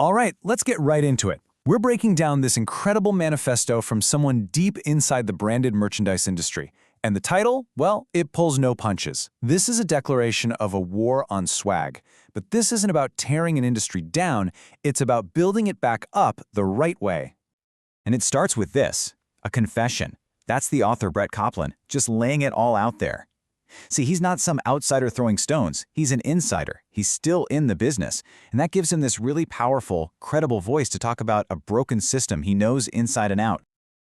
All right, let's get right into it. We're breaking down this incredible manifesto from someone deep inside the branded merchandise industry. And the title? Well, it pulls no punches. This is a declaration of a war on swag. But this isn't about tearing an industry down, it's about building it back up the right way. And it starts with this, a confession. That's the author Brett Kaplan, just laying it all out there. See, he's not some outsider throwing stones. He's an insider. He's still in the business. And that gives him this really powerful, credible voice to talk about a broken system he knows inside and out.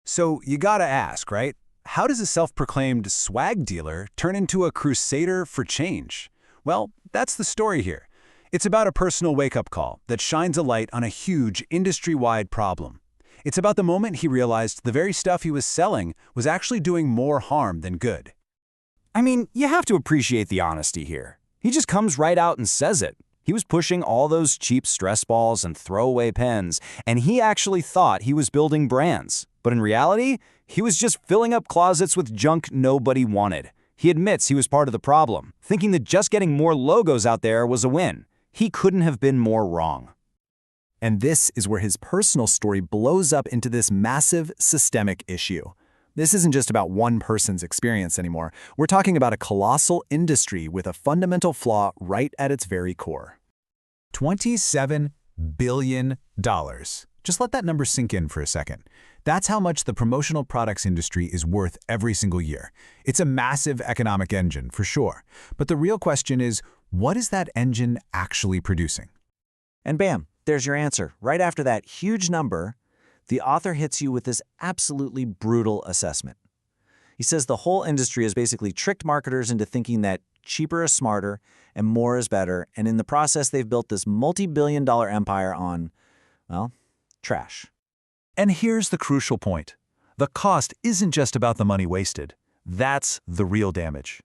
So you gotta ask, right? How does a self-proclaimed swag dealer turn into a crusader for change? Well, that's the story here. It's about a personal wake-up call that shines a light on a huge industry-wide problem. It's about the moment he realized the very stuff he was selling was actually doing more harm than good. I mean, you have to appreciate the honesty here. He just comes right out and says it. He was pushing all those cheap stress balls and throwaway pens, and he actually thought he was building brands. But in reality, he was just filling up closets with junk nobody wanted. He admits he was part of the problem, thinking that just getting more logos out there was a win. He couldn't have been more wrong. And this is where his personal story blows up into this massive systemic issue. This isn't just about one person's experience anymore. We're talking about a colossal industry with a fundamental flaw right at its very core. $27 billion. Just let that number sink in for a second. That's how much the promotional products industry is worth every single year. It's a massive economic engine, for sure. But the real question is, what is that engine actually producing? And bam, there's your answer. Right after that huge number, the author hits you with this absolutely brutal assessment. He says the whole industry has basically tricked marketers into thinking that cheaper is smarter and more is better, and in the process they've built this multi-billion-dollar empire on, well, trash. And here's the crucial point. The cost isn't just about the money wasted. That's the real damage.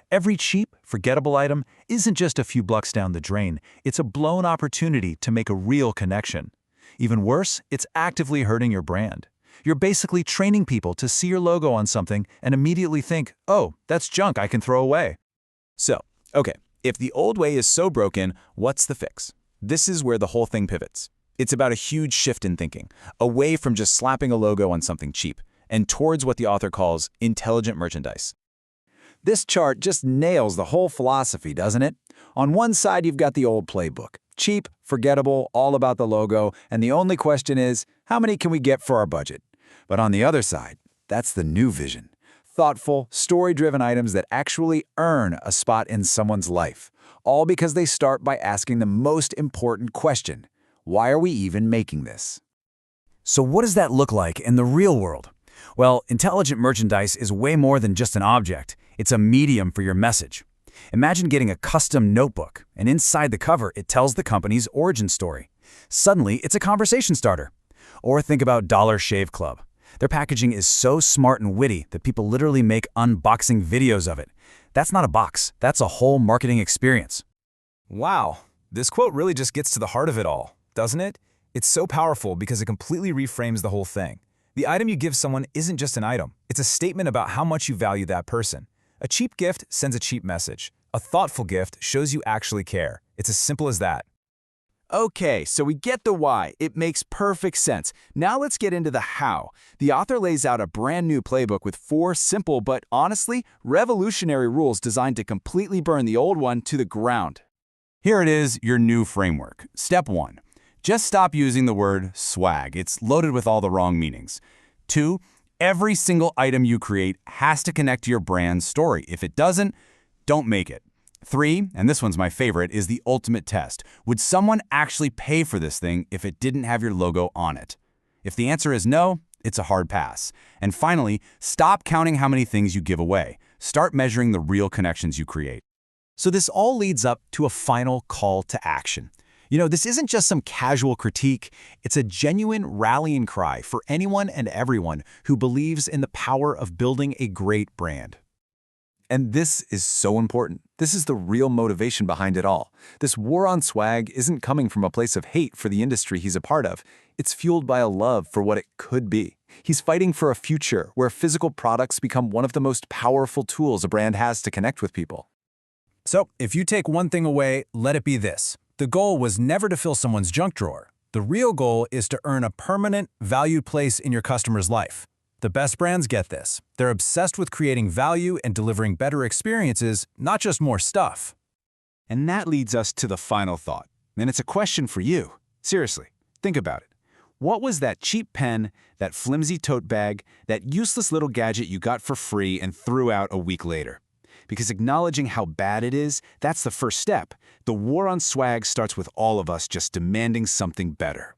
Every cheap, forgettable item isn't just a few bucks down the drain. It's a blown opportunity to make a real connection. Even worse, it's actively hurting your brand. You're basically training people to see your logo on something and immediately think, oh, that's junk I can throw away. So, okay, if the old way is so broken, what's the fix? This is where the whole thing pivots. It's about a huge shift in thinking, away from just slapping a logo on something cheap, and towards what the author calls intelligent merchandise. This chart just nails the whole philosophy, doesn't it? On one side, you've got the old playbook. Cheap, forgettable, all about the logo, and the only question is, how many can we get for our budget? But on the other side, that's the new vision. Thoughtful, story-driven items that actually earn a spot in someone's life. All because they start by asking the most important question. Why are we even making this? So what does that look like in the real world? Well, intelligent merchandise is way more than just an object. It's a medium for your message. Imagine getting a custom notebook, and inside the cover, it tells the company's origin story. Suddenly, it's a conversation starter. Or think about Dollar Shave Club. Their packaging is so smart and witty that people literally make unboxing videos of it. That's not a box. That's a whole marketing experience. Wow, this quote really just gets to the heart of it all, doesn't it? It's so powerful because it completely reframes the whole thing. The item you give someone isn't just an item. It's a statement about how much you value that person. A cheap gift sends a cheap message. A thoughtful gift shows you actually care. It's as simple as that. Okay, so we get the why. It makes perfect sense. Now let's get into the how. The author lays out a brand new playbook with 4 simple but honestly revolutionary rules designed to completely burn the old one to the ground. Here it is, your new framework. Step 1. Just stop using the word swag. It's loaded with all the wrong meanings. 2. Every single item you create has to connect to your brand's story. If it doesn't, don't make it. 3, and this one's my favorite, is the ultimate test. Would someone actually pay for this thing if it didn't have your logo on it? If the answer is no, it's a hard pass. And finally, stop counting how many things you give away. Start measuring the real connections you create. So this all leads up to a final call to action. You know, this isn't just some casual critique. It's a genuine rallying cry for anyone and everyone who believes in the power of building a great brand. And this is so important. This is the real motivation behind it all. This war on swag isn't coming from a place of hate for the industry he's a part of. It's fueled by a love for what it could be. He's fighting for a future where physical products become one of the most powerful tools a brand has to connect with people. So, if you take one thing away, let it be this. The goal was never to fill someone's junk drawer. The real goal is to earn a permanent, valued place in your customer's life. The best brands get this. They're obsessed with creating value and delivering better experiences, not just more stuff. And that leads us to the final thought. And it's a question for you. Seriously, think about it. What was that cheap pen, that flimsy tote bag, that useless little gadget you got for free and threw out a week later? Because acknowledging how bad it is, that's the first step. The war on swag starts with all of us just demanding something better.